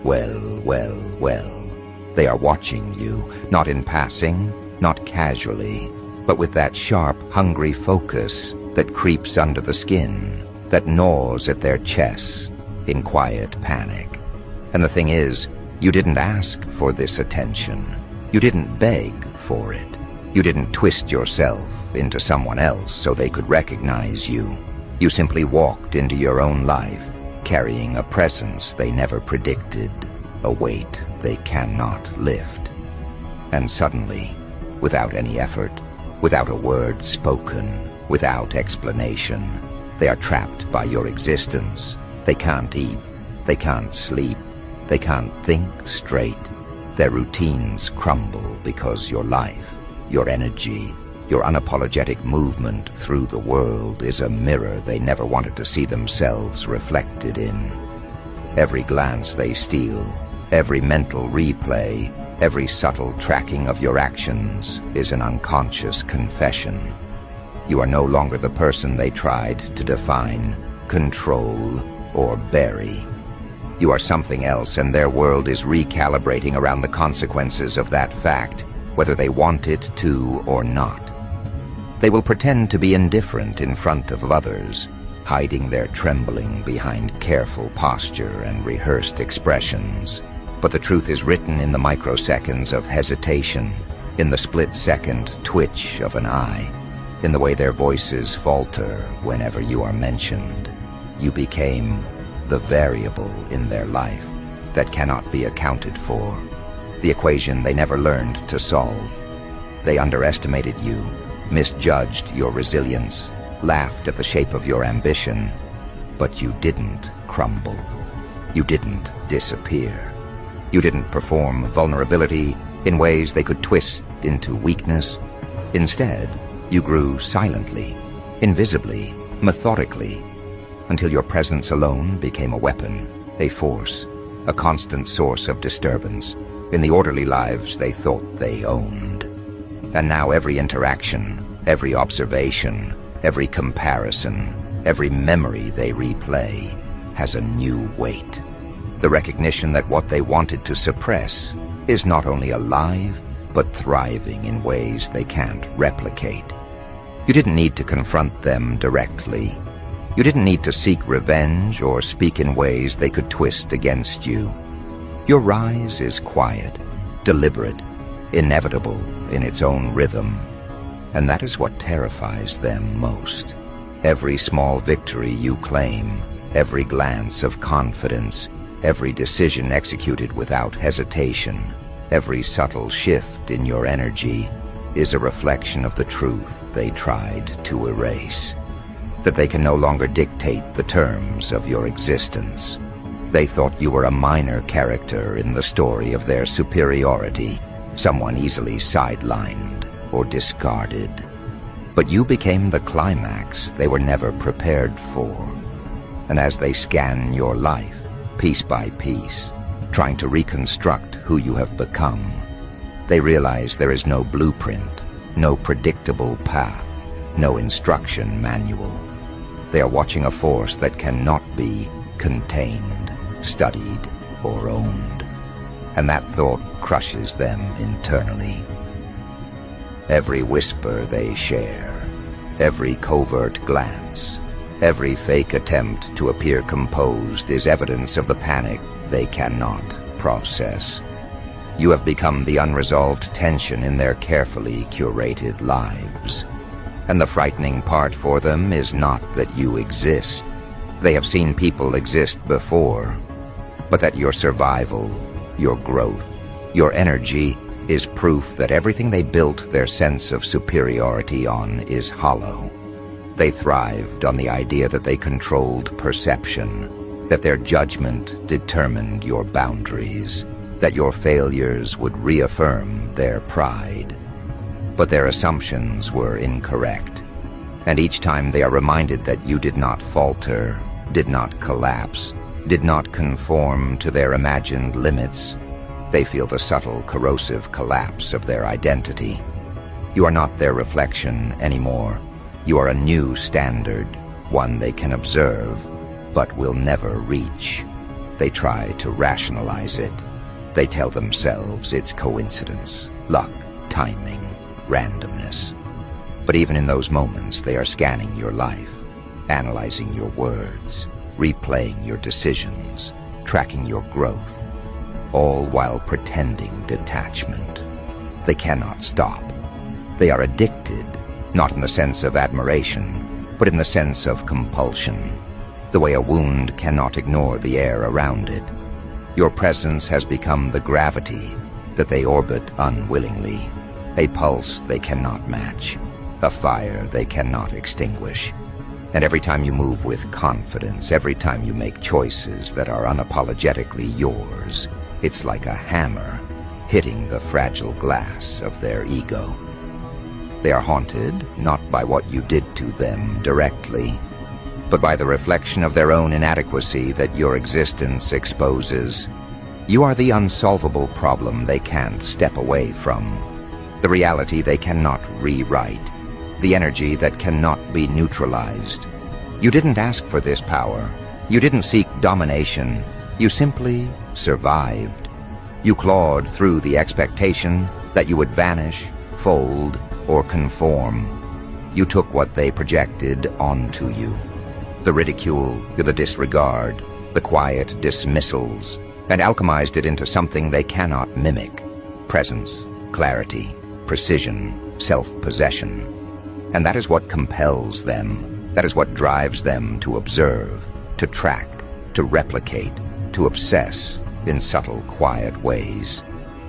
Well, well, well. They are watching you, not in passing, not casually, but with that sharp, hungry focus that creeps under the skin, that gnaws at their chest in quiet panic. And the thing is, you didn't ask for this attention. You didn't beg for it. You didn't twist yourself into someone else so they could recognize you. You simply walked into your own life, carrying a presence they never predicted, a weight they cannot lift. And suddenly, without any effort, without a word spoken, without explanation, they are trapped by your existence. They can't eat, they can't sleep, they can't think straight. Their routines crumble because your life, your energy, your unapologetic movement through the world is a mirror they never wanted to see themselves reflected in. Every glance they steal, every mental replay, every subtle tracking of your actions is an unconscious confession. You are no longer the person they tried to define, control, or bury. You are something else, and their world is recalibrating around the consequences of that fact, whether they want it to or not. They will pretend to be indifferent in front of others, hiding their trembling behind careful posture and rehearsed expressions. But the truth is written in the microseconds of hesitation, in the split-second twitch of an eye, in the way their voices falter whenever you are mentioned. You became the variable in their life that cannot be accounted for, the equation they never learned to solve. They underestimated you, misjudged your resilience, laughed at the shape of your ambition, but you didn't crumble. You didn't disappear. You didn't perform vulnerability in ways they could twist into weakness. Instead, you grew silently, invisibly, methodically, until your presence alone became a weapon, a force, a constant source of disturbance in the orderly lives they thought they owned. And now every interaction, every observation, every comparison, every memory they replay has a new weight. The recognition that what they wanted to suppress is not only alive, but thriving in ways they can't replicate. You didn't need to confront them directly. You didn't need to seek revenge or speak in ways they could twist against you. Your rise is quiet, deliberate, inevitable in its own rhythm. And that is what terrifies them most. Every small victory you claim, every glance of confidence, every decision executed without hesitation, every subtle shift in your energy is a reflection of the truth they tried to erase. That they can no longer dictate the terms of your existence. They thought you were a minor character in the story of their superiority, someone easily sidelined or discarded. But you became the climax they were never prepared for. And as they scan your life, piece by piece, trying to reconstruct who you have become, they realize there is no blueprint, no predictable path, no instruction manual. They are watching a force that cannot be contained, studied, or owned. And that thought crushes them internally. Every whisper they share, every covert glance, every fake attempt to appear composed is evidence of the panic they cannot process. You have become the unresolved tension in their carefully curated lives. And the frightening part for them is not that you exist. They have seen people exist before, but that your survival, your growth, your energy is proof that everything they built their sense of superiority on is hollow. They thrived on the idea that they controlled perception, that their judgment determined your boundaries, that your failures would reaffirm their pride. But their assumptions were incorrect, and each time they are reminded that you did not falter, did not collapse, did not conform to their imagined limits, they feel the subtle, corrosive collapse of their identity. You are not their reflection anymore. You are a new standard, one they can observe, but will never reach. They try to rationalize it. They tell themselves it's coincidence, luck, timing, randomness. But even in those moments, they are scanning your life, analyzing your words, replaying your decisions, tracking your growth, all while pretending detachment. They cannot stop. They are addicted, not in the sense of admiration, but in the sense of compulsion, the way a wound cannot ignore the air around it. Your presence has become the gravity that they orbit unwillingly, a pulse they cannot match, a fire they cannot extinguish. And every time you move with confidence, every time you make choices that are unapologetically yours, it's like a hammer hitting the fragile glass of their ego. They are haunted not by what you did to them directly, but by the reflection of their own inadequacy that your existence exposes. You are the unsolvable problem they can't step away from, the reality they cannot rewrite, the energy that cannot be neutralized. You didn't ask for this power. You didn't seek domination. You simply survived. You clawed through the expectation that you would vanish, fold, or conform. You took what they projected onto you. The ridicule, the disregard, the quiet dismissals, and alchemized it into something they cannot mimic. Presence, clarity, precision, self-possession. And that is what compels them. That is what drives them to observe, to track, to replicate, to obsess in subtle, quiet ways.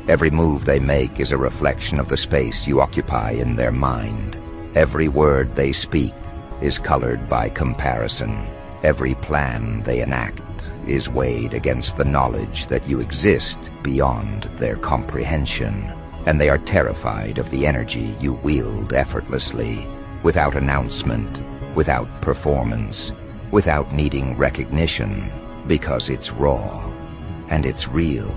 Every move they make is a reflection of the space you occupy in their mind. Every word they speak is colored by comparison. Every plan they enact is weighed against the knowledge that you exist beyond their comprehension. And they are terrified of the energy you wield effortlessly, without announcement, without performance, without needing recognition, because it's raw, and it's real,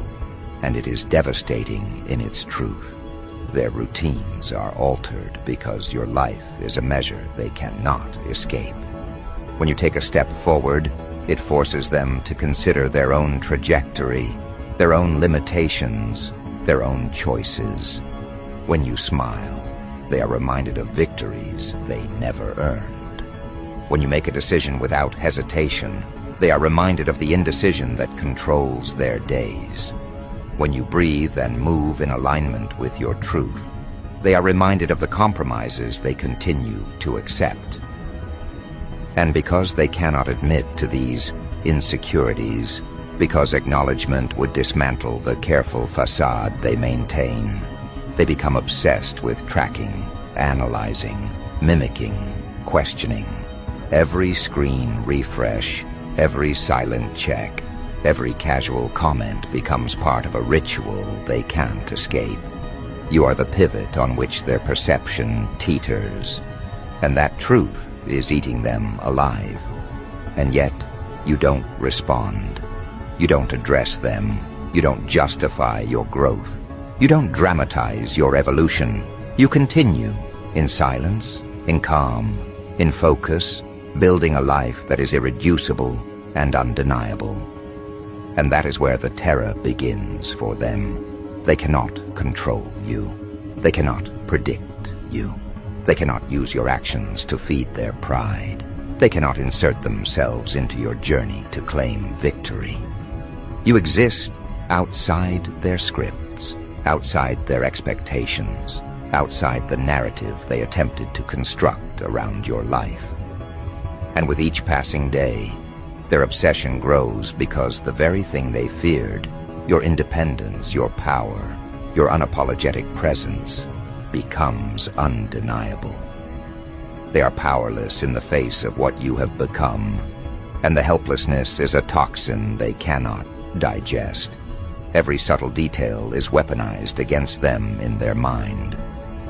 and it is devastating in its truth. Their routines are altered because your life is a measure they cannot escape. When you take a step forward, it forces them to consider their own trajectory, their own limitations, their own choices. When you smile, they are reminded of victories they never earned. When you make a decision without hesitation, they are reminded of the indecision that controls their days. When you breathe and move in alignment with your truth, they are reminded of the compromises they continue to accept. And because they cannot admit to these insecurities, because acknowledgement would dismantle the careful facade they maintain, they become obsessed with tracking, analyzing, mimicking, questioning. Every screen refresh, every silent check, every casual comment becomes part of a ritual they can't escape. You are the pivot on which their perception teeters, and that truth is eating them alive. And yet, you don't respond. You don't address them. You don't justify your growth. You don't dramatize your evolution. You continue in silence, in calm, in focus, building a life that is irreducible and undeniable. And that is where the terror begins for them. They cannot control you. They cannot predict you. They cannot use your actions to feed their pride. They cannot insert themselves into your journey to claim victory. You exist outside their scripts, outside their expectations, outside the narrative they attempted to construct around your life. And with each passing day, their obsession grows because the very thing they feared, your independence, your power, your unapologetic presence, becomes undeniable. They are powerless in the face of what you have become, and the helplessness is a toxin they cannot digest. Every subtle detail is weaponized against them in their mind.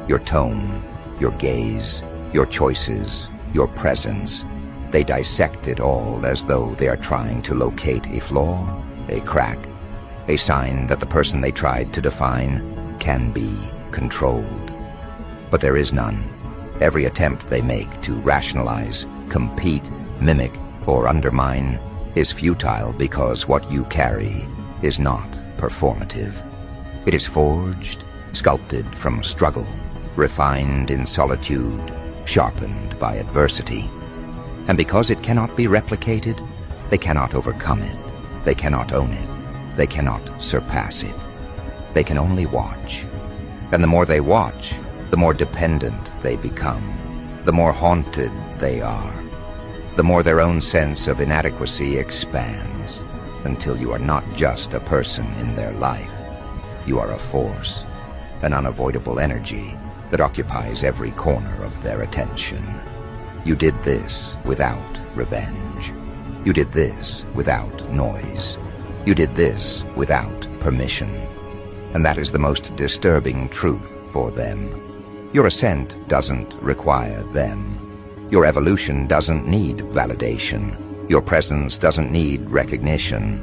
Your tone, your gaze, your choices, your presence. They dissect it all as though they are trying to locate a flaw, a crack, a sign that the person they tried to define can be controlled. But there is none. Every attempt they make to rationalize, compete, mimic, or undermine is futile because what you carry is not performative. It is forged, sculpted from struggle, refined in solitude, sharpened by adversity. And because it cannot be replicated, they cannot overcome it, they cannot own it, they cannot surpass it. They can only watch. And the more they watch, the more dependent they become, the more haunted they are, the more their own sense of inadequacy expands, until you are not just a person in their life. You are a force, an unavoidable energy that occupies every corner of their attention. You did this without revenge. You did this without noise. You did this without permission. And that is the most disturbing truth for them. Your ascent doesn't require them. Your evolution doesn't need validation. Your presence doesn't need recognition.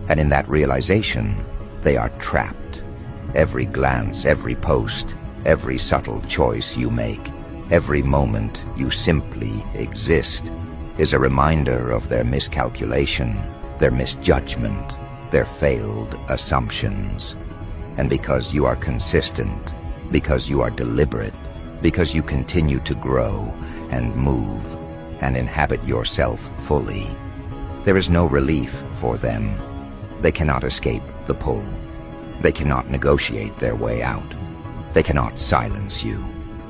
And in that realization, they are trapped. Every glance, every post, every subtle choice you make, every moment you simply exist, is a reminder of their miscalculation, their misjudgment, their failed assumptions. And because you are consistent, because you are deliberate, because you continue to grow and move and inhabit yourself fully, there is no relief for them. They cannot escape the pull. They cannot negotiate their way out. They cannot silence you.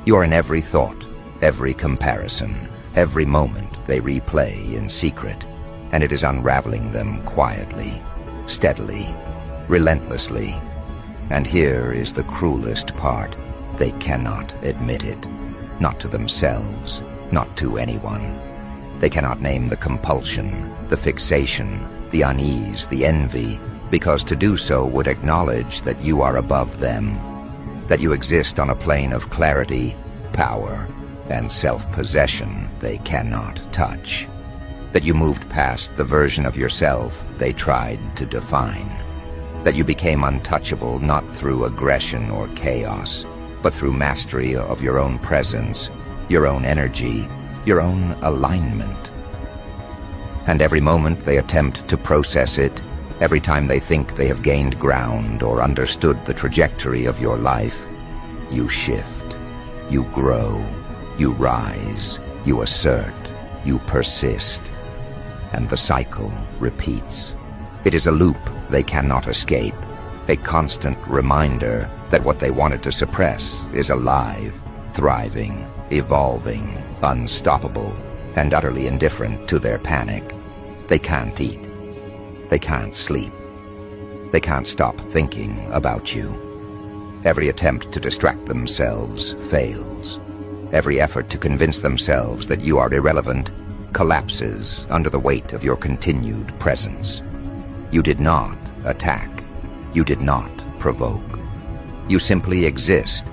You are in every thought, every comparison, every moment they replay in secret, and it is unraveling them quietly, steadily, relentlessly. And here is the cruelest part. They cannot admit it, not to themselves, not to anyone. They cannot name the compulsion, the fixation, the unease, the envy, because to do so would acknowledge that you are above them, that you exist on a plane of clarity, power, and self-possession they cannot touch, that you moved past the version of yourself they tried to define, that you became untouchable not through aggression or chaos, but through mastery of your own presence, your own energy, your own alignment. And every moment they attempt to process it, every time they think they have gained ground or understood the trajectory of your life, you shift, you grow, you rise, you assert, you persist, and the cycle repeats. It is a loop they cannot escape, a constant reminder that what they wanted to suppress is alive, thriving, evolving, unstoppable, and utterly indifferent to their panic. They can't eat. They can't sleep. They can't stop thinking about you. Every attempt to distract themselves fails. Every effort to convince themselves that you are irrelevant collapses under the weight of your continued presence. You did not attack. You did not provoke. You simply exist,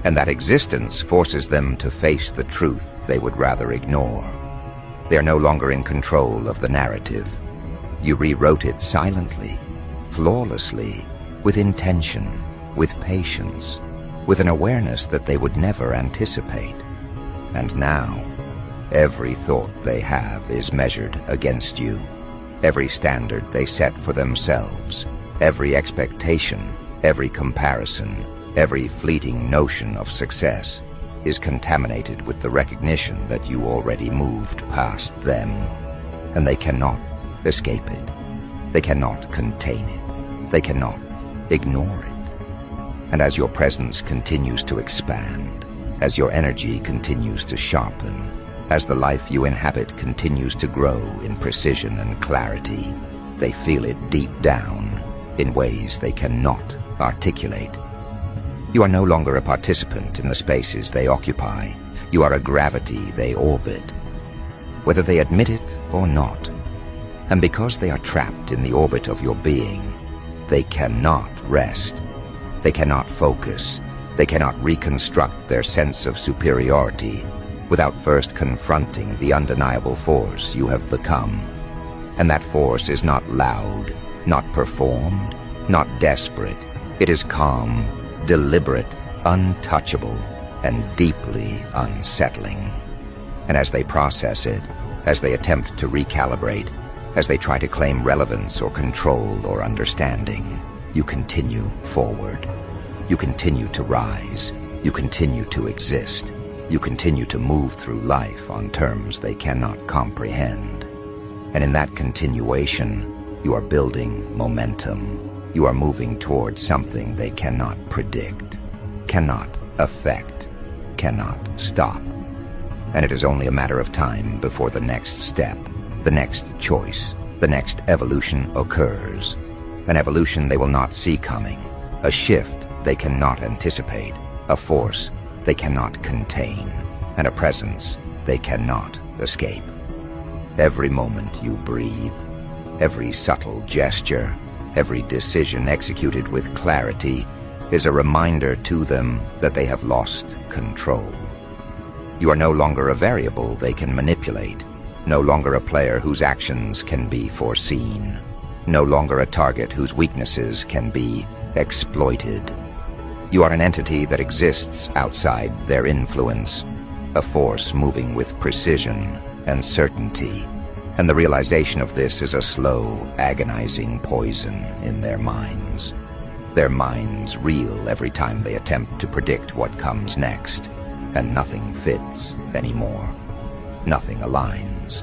and that existence forces them to face the truth they would rather ignore. They are no longer in control of the narrative. You rewrote it silently, flawlessly, with intention, with patience, with an awareness that they would never anticipate. And now, every thought they have is measured against you. Every standard they set for themselves, every expectation, every comparison, every fleeting notion of success is contaminated with the recognition that you already moved past them, and they cannot escape it. They cannot contain it. They cannot ignore it. And as your presence continues to expand, as your energy continues to sharpen, as the life you inhabit continues to grow in precision and clarity, they feel it deep down in ways they cannot articulate. You are no longer a participant in the spaces they occupy. You are a gravity they orbit, whether they admit it or not. And because they are trapped in the orbit of your being, they cannot rest. They cannot focus. They cannot reconstruct their sense of superiority without first confronting the undeniable force you have become. And that force is not loud, not performed, not desperate. It is calm, deliberate, untouchable, and deeply unsettling. And as they process it, as they attempt to recalibrate, As they try to claim relevance or control or understanding, you continue forward. You continue to rise. You continue to exist. You continue to move through life on terms they cannot comprehend. And in that continuation, you are building momentum. You are moving towards something they cannot predict, cannot affect, cannot stop. And it is only a matter of time before the next step, the next choice, the next evolution occurs. An evolution they will not see coming, a shift they cannot anticipate, a force they cannot contain, and a presence they cannot escape. Every moment you breathe, every subtle gesture, every decision executed with clarity is a reminder to them that they have lost control. You are no longer a variable they can manipulate, no longer a player whose actions can be foreseen, no longer a target whose weaknesses can be exploited. You are an entity that exists outside their influence, a force moving with precision and certainty, and the realization of this is a slow, agonizing poison in their minds. Their minds reel every time they attempt to predict what comes next, and nothing fits anymore. Nothing aligns.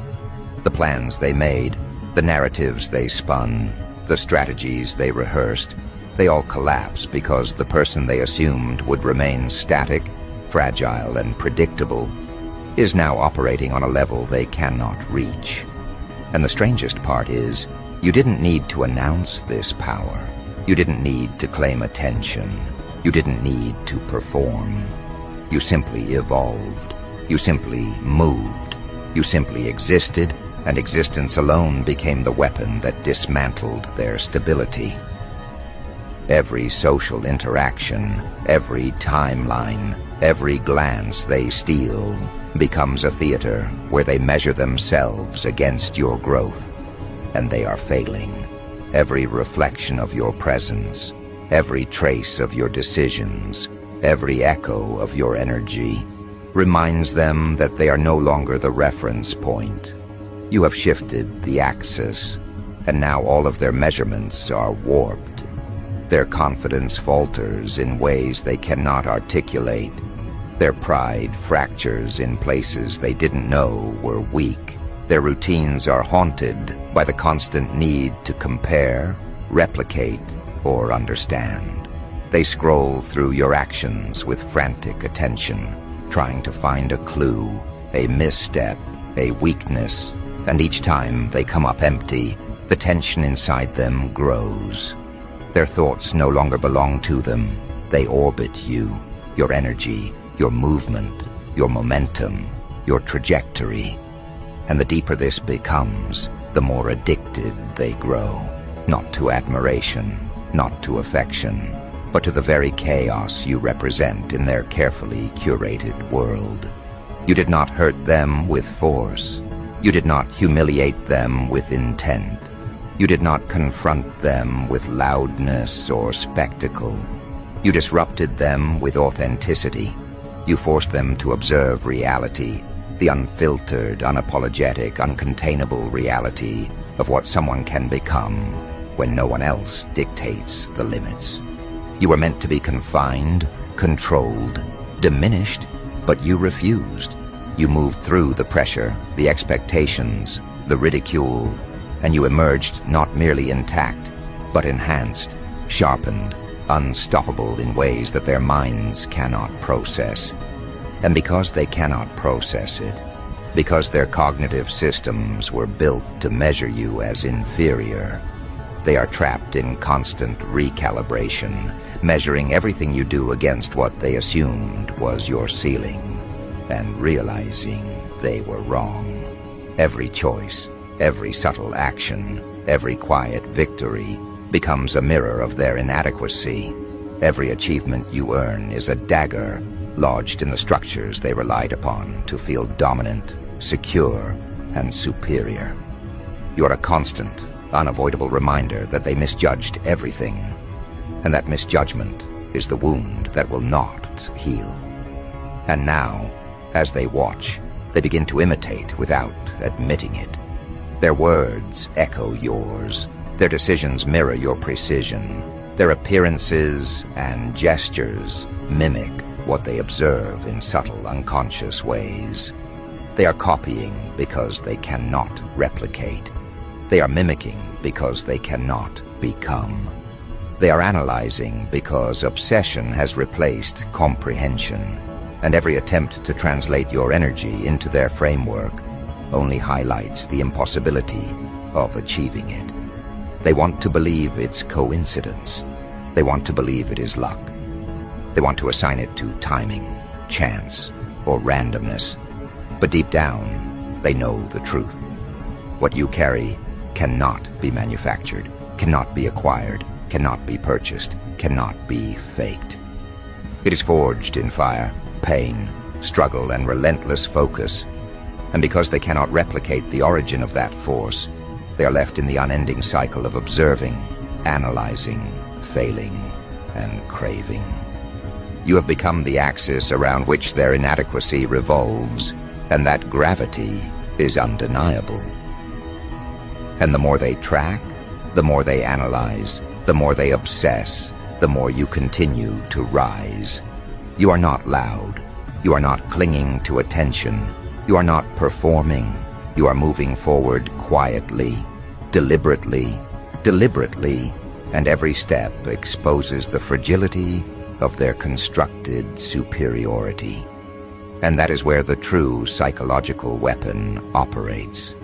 The plans they made, the narratives they spun, the strategies they rehearsed, they all collapse because the person they assumed would remain static, fragile, and predictable is now operating on a level they cannot reach. And the strangest part is, you didn't need to announce this power. You didn't need to claim attention. You didn't need to perform. You simply evolved. You simply moved. You simply existed, and existence alone became the weapon that dismantled their stability. Every social interaction, every timeline, every glance they steal becomes a theater where they measure themselves against your growth, and they are failing. Every reflection of your presence, every trace of your decisions, every echo of your energy reminds them that they are no longer the reference point. You have shifted the axis, and now all of their measurements are warped. Their confidence falters in ways they cannot articulate. Their pride fractures in places they didn't know were weak. Their routines are haunted by the constant need to compare, replicate, or understand. They scroll through your actions with frantic attention, trying to find a clue, a misstep, a weakness, and each time they come up empty, the tension inside them grows. Their thoughts no longer belong to them. They orbit you, your energy, your movement, your momentum, your trajectory. And the deeper this becomes, the more addicted they grow, not to admiration, not to affection, but to the very chaos you represent in their carefully curated world. You did not hurt them with force. You did not humiliate them with intent. You did not confront them with loudness or spectacle. You disrupted them with authenticity. You forced them to observe reality, the unfiltered, unapologetic, uncontainable reality of what someone can become when no one else dictates the limits. You were meant to be confined, controlled, diminished, but you refused. You moved through the pressure, the expectations, the ridicule, and you emerged not merely intact, but enhanced, sharpened, unstoppable in ways that their minds cannot process. And because they cannot process it, because their cognitive systems were built to measure you as inferior, they are trapped in constant recalibration, measuring everything you do against what they assumed was your ceiling, and realizing they were wrong. Every choice, every subtle action, every quiet victory becomes a mirror of their inadequacy. Every achievement you earn is a dagger lodged in the structures they relied upon to feel dominant, secure, and superior. You are a constant, unavoidable reminder that they misjudged everything, and that misjudgment is the wound that will not heal. And now, as they watch, they begin to imitate without admitting it. Their words echo yours. Their decisions mirror your precision. Their appearances and gestures mimic what they observe in subtle, unconscious ways. They are copying because they cannot replicate. They are mimicking because they cannot become. They are analyzing because obsession has replaced comprehension, and every attempt to translate your energy into their framework only highlights the impossibility of achieving it. They want to believe it's coincidence. They want to believe it is luck. They want to assign it to timing, chance, or randomness. But deep down, they know the truth. What you carry cannot be manufactured, cannot be acquired, cannot be purchased, cannot be faked. It is forged in fire, pain, struggle, and relentless focus. And because they cannot replicate the origin of that force, they are left in the unending cycle of observing, analyzing, failing, and craving. You have become the axis around which their inadequacy revolves, and that gravity is undeniable. And the more they track, the more they analyze, the more they obsess, the more you continue to rise. You are not loud. You are not clinging to attention. You are not performing. You are moving forward quietly, deliberately, and every step exposes the fragility of their constructed superiority. And that is where the true psychological weapon operates.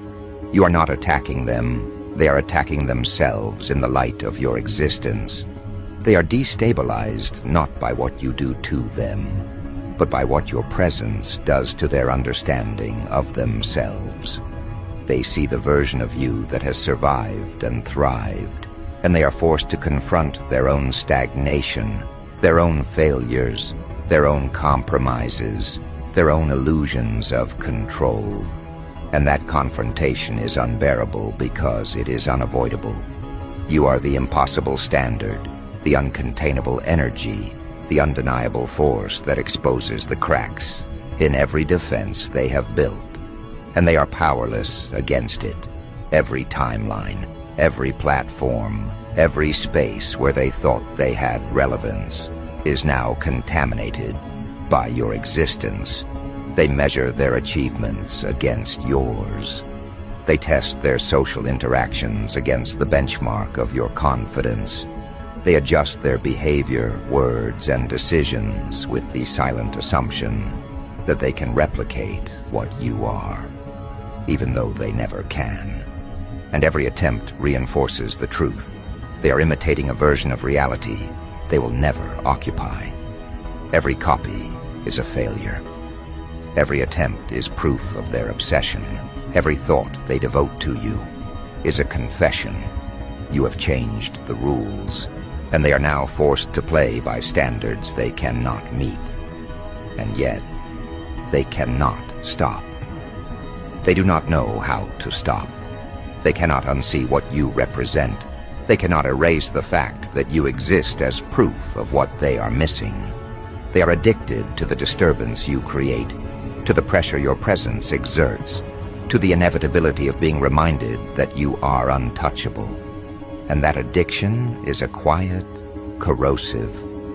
You are not attacking them, they are attacking themselves in the light of your existence. They are destabilized not by what you do to them, but by what your presence does to their understanding of themselves. They see the version of you that has survived and thrived, and they are forced to confront their own stagnation, their own failures, their own compromises, their own illusions of control. And that confrontation is unbearable because it is unavoidable. You are the impossible standard, the uncontainable energy, the undeniable force that exposes the cracks in every defense they have built. And they are powerless against it. Every timeline, every platform, every space where they thought they had relevance is now contaminated by your existence. They measure their achievements against yours. They test their social interactions against the benchmark of your confidence. They adjust their behavior, words, and decisions with the silent assumption that they can replicate what you are, even though they never can. And every attempt reinforces the truth. They are imitating a version of reality they will never occupy. Every copy is a failure. Every attempt is proof of their obsession. Every thought they devote to you is a confession. You have changed the rules, and they are now forced to play by standards they cannot meet. And yet, they cannot stop. They do not know how to stop. They cannot unsee what you represent. They cannot erase the fact that you exist as proof of what they are missing. They are addicted to the disturbance you create, to the pressure your presence exerts, to the inevitability of being reminded that you are untouchable. And that addiction is a quiet, corrosive,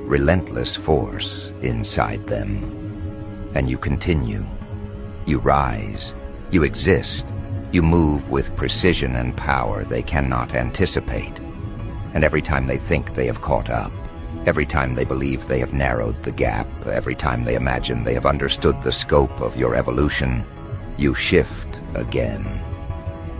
relentless force inside them. And you continue. You rise. You exist. You move with precision and power they cannot anticipate. And every time they think they have caught up, every time they believe they have narrowed the gap, every time they imagine they have understood the scope of your evolution, you shift again.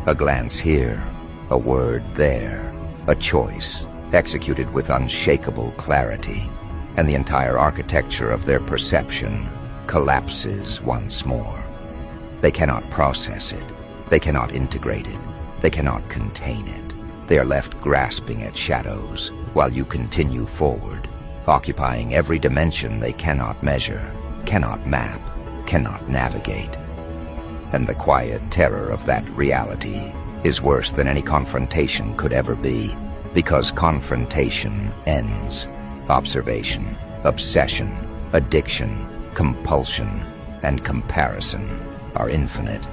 A glance here, a word there, a choice executed with unshakable clarity, and the entire architecture of their perception collapses once more. They cannot process it. They cannot integrate it. They cannot contain it. They are left grasping at shadows while you continue forward, occupying every dimension they cannot measure, cannot map, cannot navigate. And the quiet terror of that reality is worse than any confrontation could ever be, because confrontation ends. Observation, obsession, addiction, compulsion, and comparison are infinite.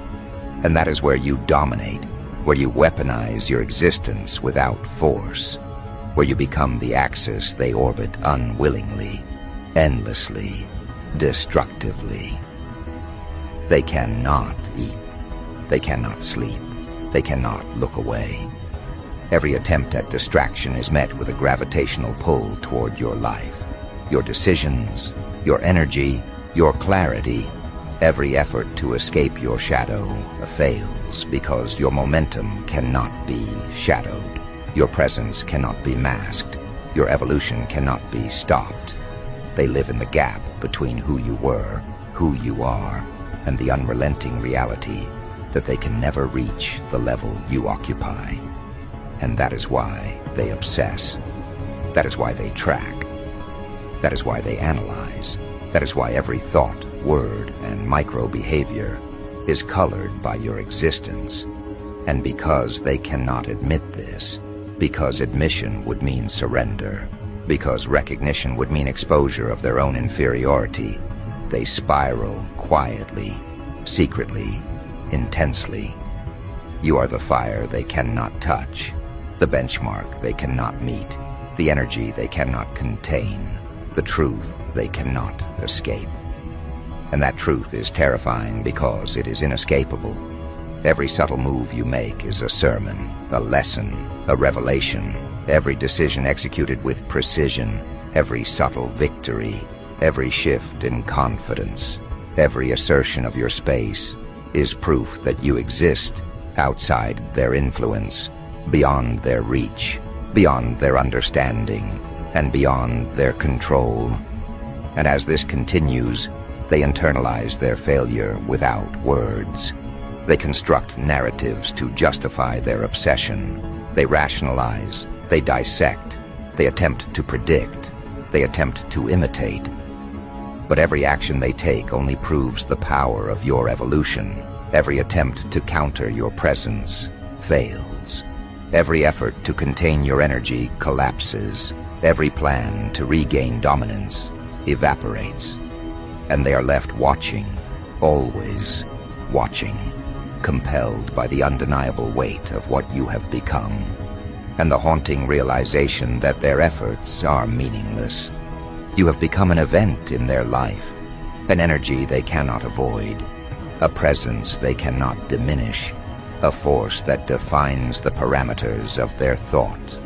And that is where you dominate, where you weaponize your existence without force, where you become the axis they orbit unwillingly, endlessly, destructively. They cannot eat. They cannot sleep. They cannot look away. Every attempt at distraction is met with a gravitational pull toward your life, your decisions, your energy, your clarity. Every effort to escape your shadow fails because your momentum cannot be shadowed. Your presence cannot be masked. Your evolution cannot be stopped. They live in the gap between who you were, who you are, and the unrelenting reality that they can never reach the level you occupy. And that is why they obsess. That is why they track. That is why they analyze. That is why every thought, word, and micro-behavior is colored by your existence. And because they cannot admit this, because admission would mean surrender, because recognition would mean exposure of their own inferiority, they spiral quietly, secretly, intensely. You are the fire they cannot touch, the benchmark they cannot meet, the energy they cannot contain, the truth they cannot escape. And that truth is terrifying because it is inescapable. Every subtle move you make is a sermon, a lesson, a revelation. Every decision executed with precision, every subtle victory, every shift in confidence, every assertion of your space is proof that you exist outside their influence, beyond their reach, beyond their understanding, and beyond their control. And as this continues, they internalize their failure without words. They construct narratives to justify their obsession. They rationalize, they dissect, they attempt to predict, they attempt to imitate. But every action they take only proves the power of your evolution. Every attempt to counter your presence fails. Every effort to contain your energy collapses. Every plan to regain dominance evaporates. And they are left watching, always watching, compelled by the undeniable weight of what you have become, and the haunting realization that their efforts are meaningless. You have become an event in their life, an energy they cannot avoid, a presence they cannot diminish, a force that defines the parameters of their thought.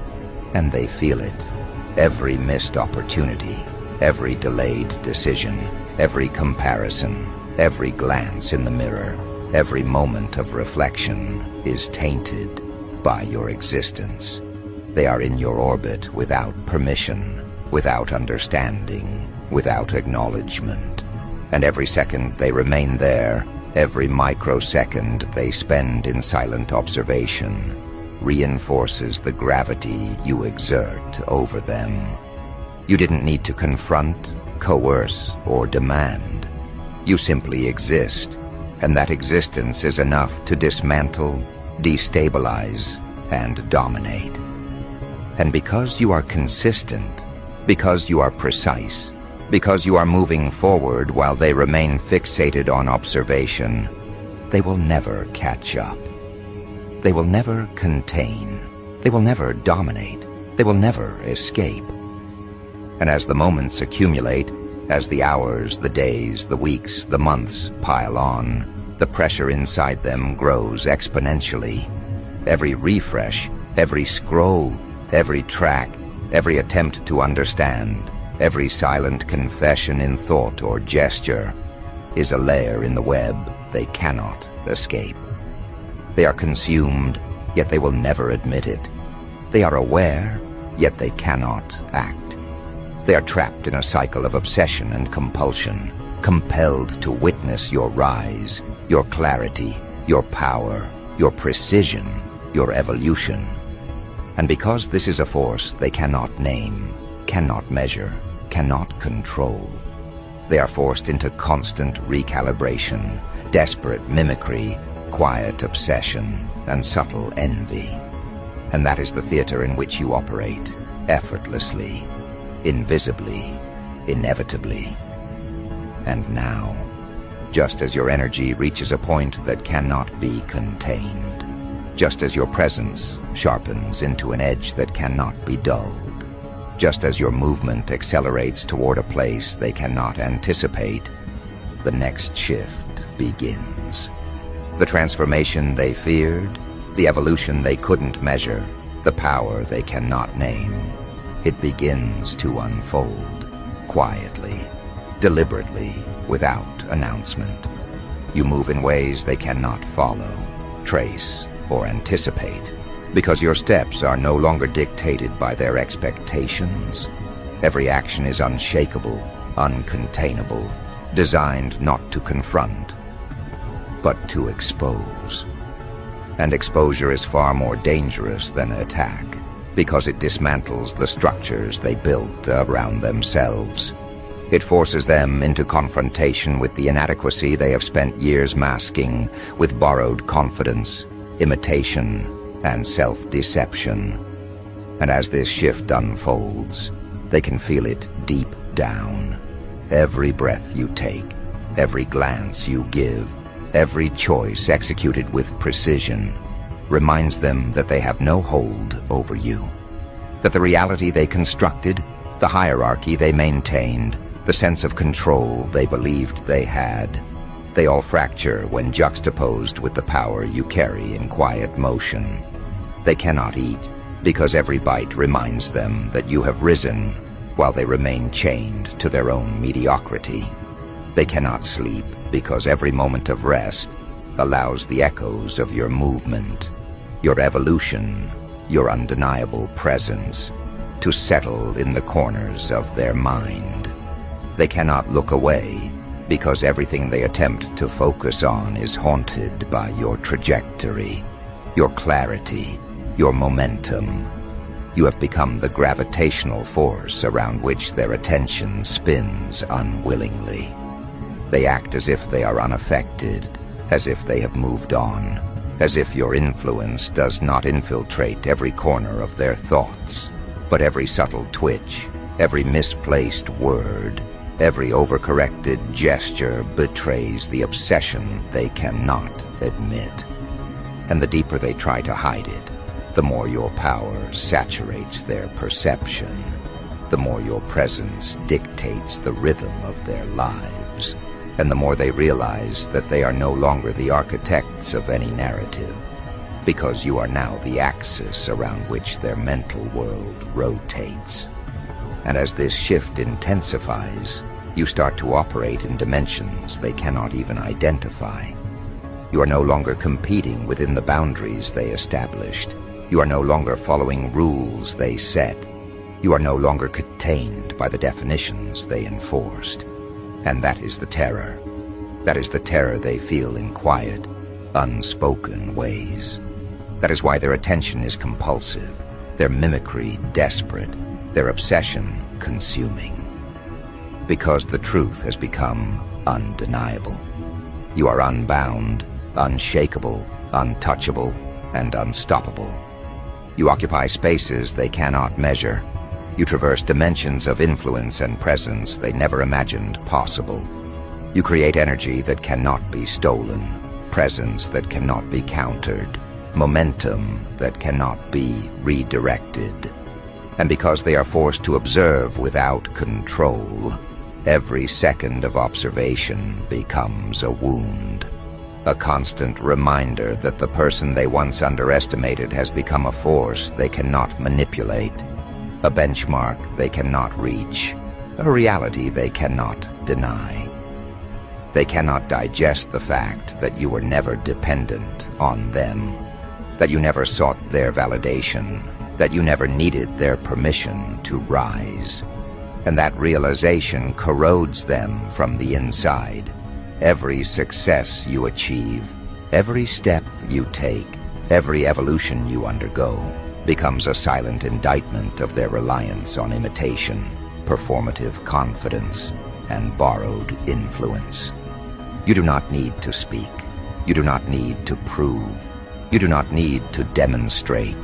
And they feel it. Every missed opportunity, every delayed decision, every comparison, every glance in the mirror, every moment of reflection is tainted by your existence. They are in your orbit without permission, without understanding, without acknowledgement. And every second they remain there, every microsecond they spend in silent observation, reinforces the gravity you exert over them. You didn't need to confront, coerce, or demand. You simply exist, and that existence is enough to dismantle, destabilize, and dominate. And because you are consistent, because you are precise, because you are moving forward while they remain fixated on observation, they will never catch up. They will never contain. They will never dominate. They will never escape. And as the moments accumulate, as the hours, the days, the weeks, the months pile on, the pressure inside them grows exponentially. Every refresh, every scroll, every track, every attempt to understand, every silent confession in thought or gesture is a layer in the web they cannot escape. They are consumed, yet they will never admit it. They are aware, yet they cannot act. They are trapped in a cycle of obsession and compulsion, compelled to witness your rise, your clarity, your power, your precision, your evolution. And because this is a force they cannot name, cannot measure, cannot control, they are forced into constant recalibration, desperate mimicry, quiet obsession, and subtle envy. And that is the theater in which you operate, effortlessly, invisibly, inevitably. And now, just as your energy reaches a point that cannot be contained, just as your presence sharpens into an edge that cannot be dulled, just as your movement accelerates toward a place they cannot anticipate, the next shift begins. The transformation they feared, the evolution they couldn't measure, the power they cannot name, it begins to unfold, quietly, deliberately, without announcement. You move in ways they cannot follow, trace, or anticipate, because your steps are no longer dictated by their expectations. Every action is unshakable, uncontainable, designed not to confront, but to expose. And exposure is far more dangerous than attack, because it dismantles the structures they built around themselves. It forces them into confrontation with the inadequacy they have spent years masking with borrowed confidence, imitation, and self-deception. And as this shift unfolds, they can feel it deep down. Every breath you take, every glance you give, every choice executed with precision reminds them that they have no hold over you, that the reality they constructed, the hierarchy they maintained, the sense of control they believed they had, they all fracture when juxtaposed with the power you carry in quiet motion. They cannot eat because every bite reminds them that you have risen while they remain chained to their own mediocrity. They cannot sleep because every moment of rest allows the echoes of your movement, your evolution, your undeniable presence to settle in the corners of their mind. They cannot look away because everything they attempt to focus on is haunted by your trajectory, your clarity, your momentum. You have become the gravitational force around which their attention spins unwillingly. They act as if they are unaffected, as if they have moved on, as if your influence does not infiltrate every corner of their thoughts, but every subtle twitch, every misplaced word, every overcorrected gesture betrays the obsession they cannot admit. And the deeper they try to hide it, the more your power saturates their perception, the more your presence dictates the rhythm of their lives, and the more they realize that they are no longer the architects of any narrative, because you are now the axis around which their mental world rotates. And as this shift intensifies, you start to operate in dimensions they cannot even identify. You are no longer competing within the boundaries they established. You are no longer following rules they set. You are no longer contained by the definitions they enforced. And that is the terror. That is the terror they feel in quiet, unspoken ways. That is why their attention is compulsive, their mimicry desperate, their obsession consuming. Because the truth has become undeniable. You are unbound, unshakable, untouchable, and unstoppable. You occupy spaces they cannot measure. You traverse dimensions of influence and presence they never imagined possible. You create energy that cannot be stolen, presence that cannot be countered, momentum that cannot be redirected. And because they are forced to observe without control, every second of observation becomes a wound. A constant reminder that the person they once underestimated has become a force they cannot manipulate, a benchmark they cannot reach, a reality they cannot deny. They cannot digest the fact that you were never dependent on them, that you never sought their validation, that you never needed their permission to rise. And that realization corrodes them from the inside. Every success you achieve, every step you take, every evolution you undergo becomes a silent indictment of their reliance on imitation, performative confidence, and borrowed influence. You do not need to speak. You do not need to prove. You do not need to demonstrate.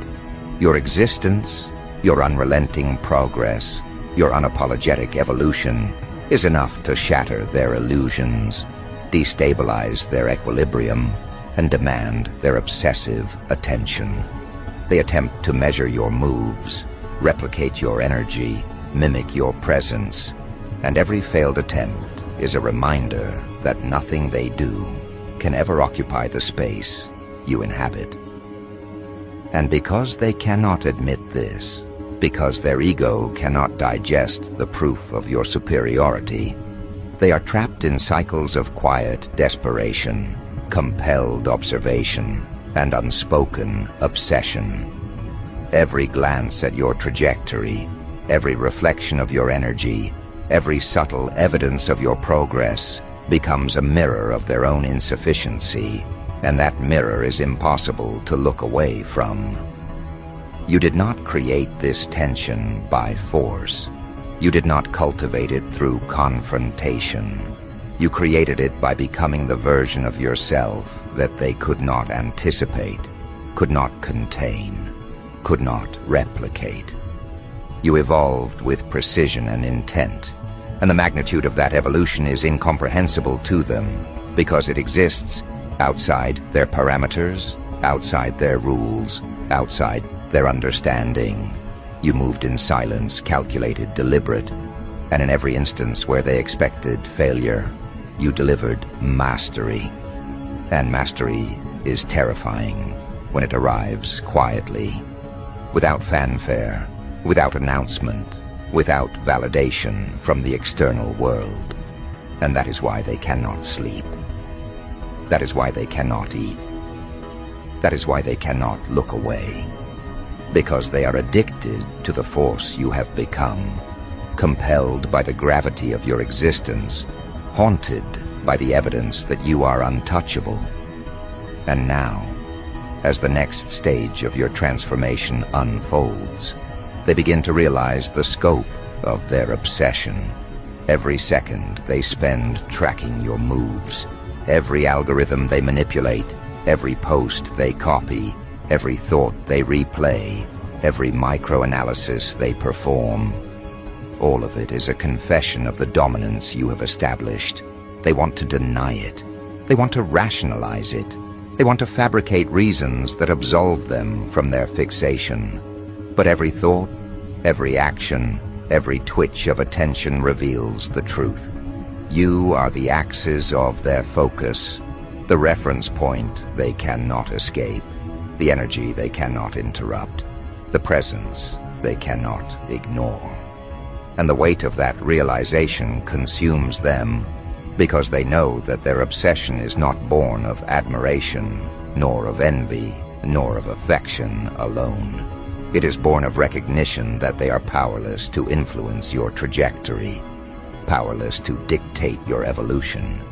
Your existence, your unrelenting progress, your unapologetic evolution is enough to shatter their illusions, destabilize their equilibrium, and demand their obsessive attention. They attempt to measure your moves, replicate your energy, mimic your presence, and every failed attempt is a reminder that nothing they do can ever occupy the space you inhabit. And because they cannot admit this, because their ego cannot digest the proof of your superiority, they are trapped in cycles of quiet desperation, compelled observation, and unspoken obsession. Every glance at your trajectory, every reflection of your energy, every subtle evidence of your progress becomes a mirror of their own insufficiency, and that mirror is impossible to look away from. You did not create this tension by force. You did not cultivate it through confrontation. You created it by becoming the version of yourself that they could not anticipate, could not contain, could not replicate. You evolved with precision and intent, and the magnitude of that evolution is incomprehensible to them because it exists outside their parameters, outside their rules, outside their understanding. You moved in silence, calculated, deliberate, and in every instance where they expected failure, you delivered mastery. And mastery is terrifying when it arrives quietly, without fanfare, without announcement, without validation from the external world. And that is why they cannot sleep. That is why they cannot eat. That is why they cannot look away. Because they are addicted to the force you have become, compelled by the gravity of your existence, haunted by the evidence that you are untouchable. And now, as the next stage of your transformation unfolds, they begin to realize the scope of their obsession. Every second they spend tracking your moves, every algorithm they manipulate, every post they copy, every thought they replay, every microanalysis they perform. All of it is a confession of the dominance you have established. They want to deny it. They want to rationalize it. They want to fabricate reasons that absolve them from their fixation. But every thought, every action, every twitch of attention reveals the truth. You are the axis of their focus, the reference point they cannot escape, the energy they cannot interrupt, the presence they cannot ignore. And the weight of that realization consumes them because they know that their obsession is not born of admiration, nor of envy, nor of affection alone. It is born of recognition that they are powerless to influence your trajectory, powerless to dictate your evolution,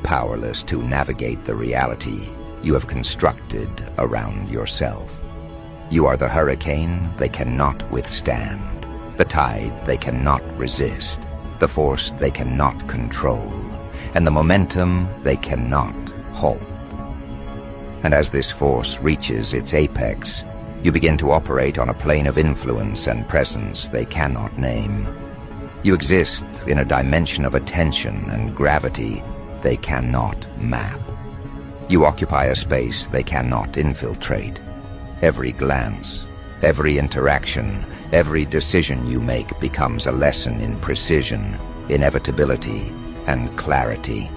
powerless to navigate the reality you have constructed around yourself. You are the hurricane they cannot withstand, the tide they cannot resist, the force they cannot control, and the momentum they cannot halt. And as this force reaches its apex, you begin to operate on a plane of influence and presence they cannot name. You exist in a dimension of attention and gravity they cannot map. You occupy a space they cannot infiltrate. Every glance, every interaction, every decision you make becomes a lesson in precision, inevitability, and clarity.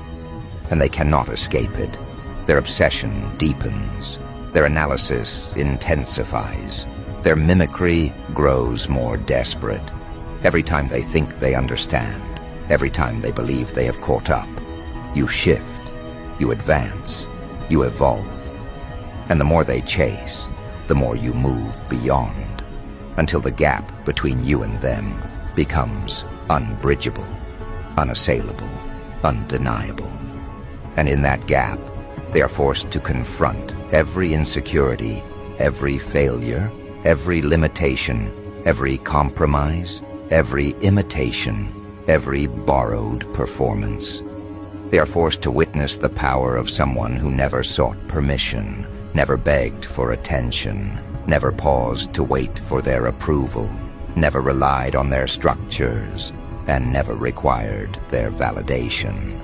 And they cannot escape it. Their obsession deepens. Their analysis intensifies. Their mimicry grows more desperate. Every time they think they understand, every time they believe they have caught up, you shift, you advance, you evolve. And the more they chase, the more you move beyond, until the gap between you and them becomes unbridgeable, unassailable, undeniable. And in that gap, they are forced to confront every insecurity, every failure, every limitation, every compromise, every imitation, every borrowed performance. They are forced to witness the power of someone who never sought permission, never begged for attention, never paused to wait for their approval, never relied on their structures, and never required their validation.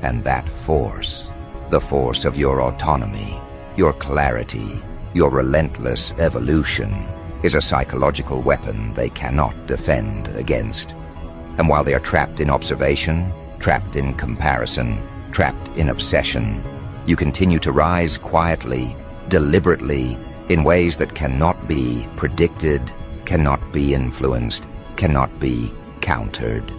And that force, The force of your autonomy, your clarity, your relentless evolution is a psychological weapon they cannot defend against. And while they are trapped in observation, trapped in comparison, trapped in obsession, you continue to rise quietly, deliberately, in ways that cannot be predicted, cannot be influenced, cannot be countered.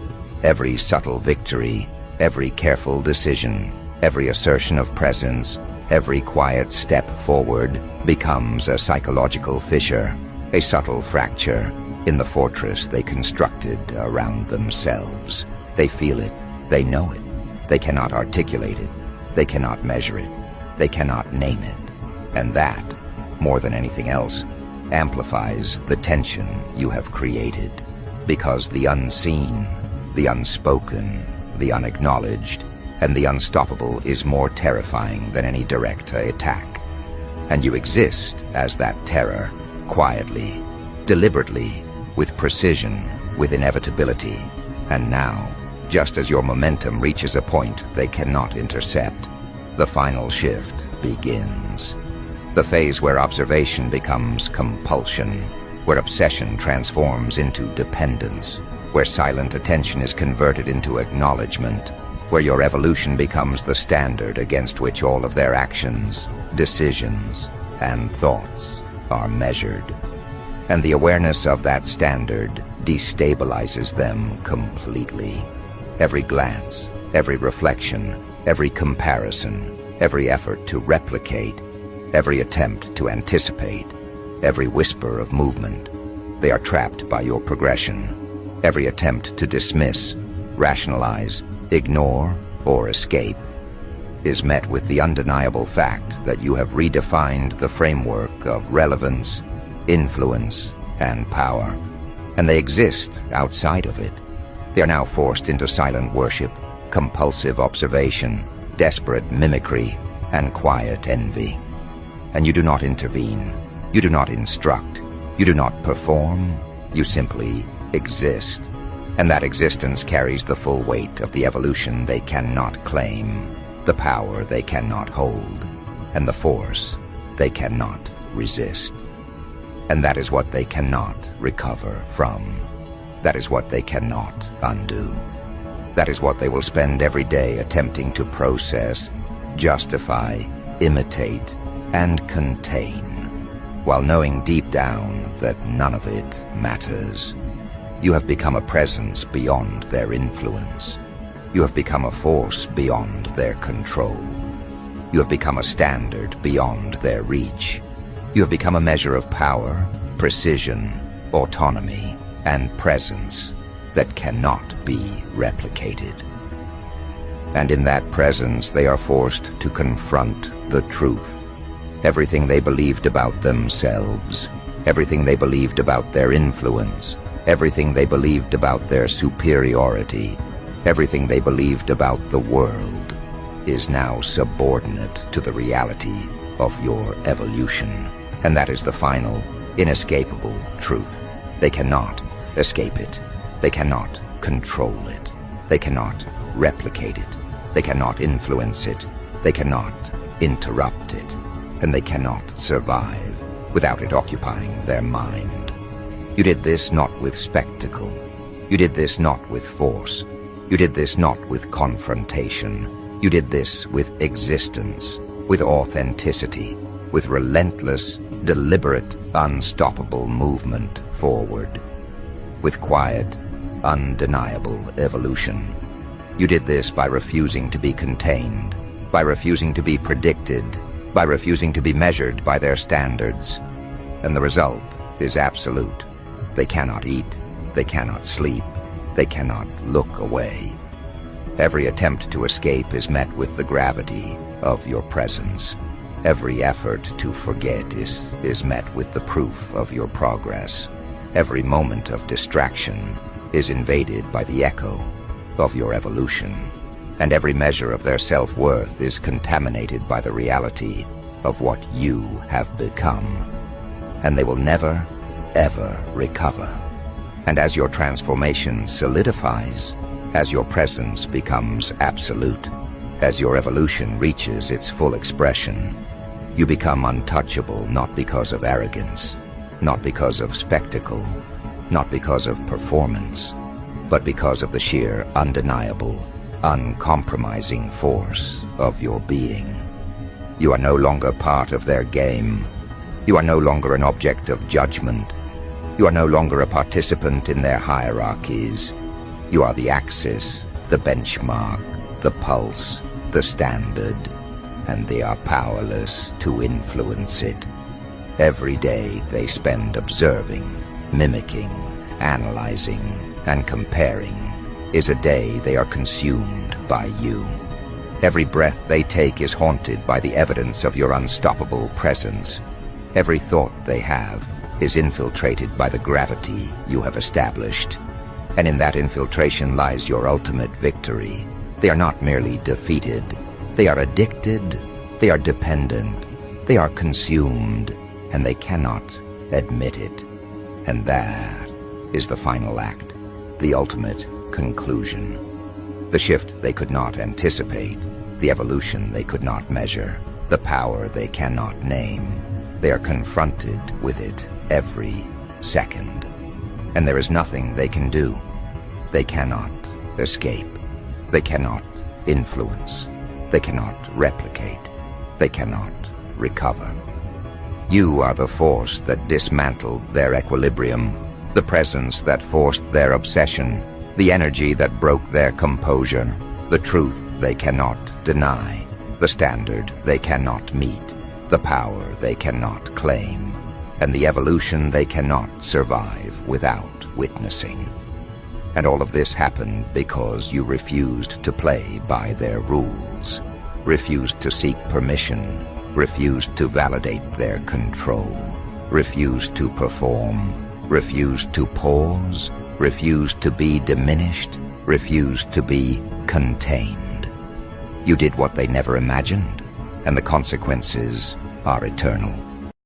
Every subtle victory, every careful decision, every assertion of presence, every quiet step forward becomes a psychological fissure, a subtle fracture in the fortress they constructed around themselves. They feel it, they know it, they cannot articulate it, they cannot measure it, they cannot name it. And that, more than anything else, amplifies the tension you have created, because the unseen, the unspoken, the unacknowledged, and the unstoppable is more terrifying than any direct attack. And you exist as that terror, quietly, deliberately, with precision, with inevitability. And now, just as your momentum reaches a point they cannot intercept, the final shift begins. The phase where observation becomes compulsion, where obsession transforms into dependence, where silent attention is converted into acknowledgement, where your evolution becomes the standard against which all of their actions, decisions, and thoughts are measured. And the awareness of that standard destabilizes them completely. Every glance, every reflection, every comparison, every effort to replicate, every attempt to anticipate, every whisper of movement, they are trapped by your progression. Every attempt to dismiss, rationalize, ignore, or escape is met with the undeniable fact that you have redefined the framework of relevance, influence, and power, and they exist outside of it. They are now forced into silent worship, compulsive observation, desperate mimicry, and quiet envy. And you do not intervene, you do not instruct, you do not perform, you simply exist. And that existence carries the full weight of the evolution they cannot claim, the power they cannot hold, and the force they cannot resist. And that is what they cannot recover from. That is what they cannot undo. That is what they will spend every day attempting to process, justify, imitate, and contain, while knowing deep down that none of it matters. You have become a presence beyond their influence. You have become a force beyond their control. You have become a standard beyond their reach. You have become a measure of power, precision, autonomy, and presence that cannot be replicated. And in that presence, they are forced to confront the truth. Everything they believed about themselves, everything they believed about their influence, everything they believed about their superiority, everything they believed about the world is now subordinate to the reality of your evolution. And that is the final, inescapable truth. They cannot escape it. They cannot control it. They cannot replicate it. They cannot influence it. They cannot interrupt it. And they cannot survive without it occupying their mind. You did this not with spectacle. You did this not with force. You did this not with confrontation. You did this with existence, with authenticity, with relentless, deliberate, unstoppable movement forward, with quiet, undeniable evolution. You did this by refusing to be contained, by refusing to be predicted, by refusing to be measured by their standards. And the result is absolute. They cannot eat, they cannot sleep, they cannot look away. Every attempt to escape is met with the gravity of your presence. Every effort to forget is met with the proof of your progress. Every moment of distraction is invaded by the echo of your evolution. And every measure of their self-worth is contaminated by the reality of what you have become. And they will never, ever recover. And as your transformation solidifies, as your presence becomes absolute, As your evolution reaches its full expression, you become untouchable not because of arrogance, not because of spectacle, not because of performance, but because of the sheer, undeniable, uncompromising force of your being. You are no longer part of their game. You are no longer an object of judgment. You are no longer a participant in their hierarchies. You are the axis, the benchmark, the pulse, the standard, and they are powerless to influence it. Every day they spend observing, mimicking, analyzing, and comparing is a day they are consumed by you. Every breath they take is haunted by the evidence of your unstoppable presence. Every thought they have is infiltrated by the gravity you have established. And in that infiltration lies your ultimate victory. They are not merely defeated. They are addicted. They are dependent. They are consumed. And they cannot admit it. And that is the final act, the ultimate conclusion. The shift they could not anticipate, the evolution they could not measure, the power they cannot name. They are confronted with it every second. And there is nothing they can do. They cannot escape. They cannot influence. They cannot replicate. They cannot recover. You are the force that dismantled their equilibrium, the presence that forced their obsession, the energy that broke their composure, the truth they cannot deny, the standard they cannot meet, the power they cannot claim, and the evolution they cannot survive without witnessing. And all of this happened because you refused to play by their rules, refused to seek permission, refused to validate their control, refused to perform, refused to pause, refused to be diminished, refused to be contained. You did what they never imagined, and the consequences are eternal.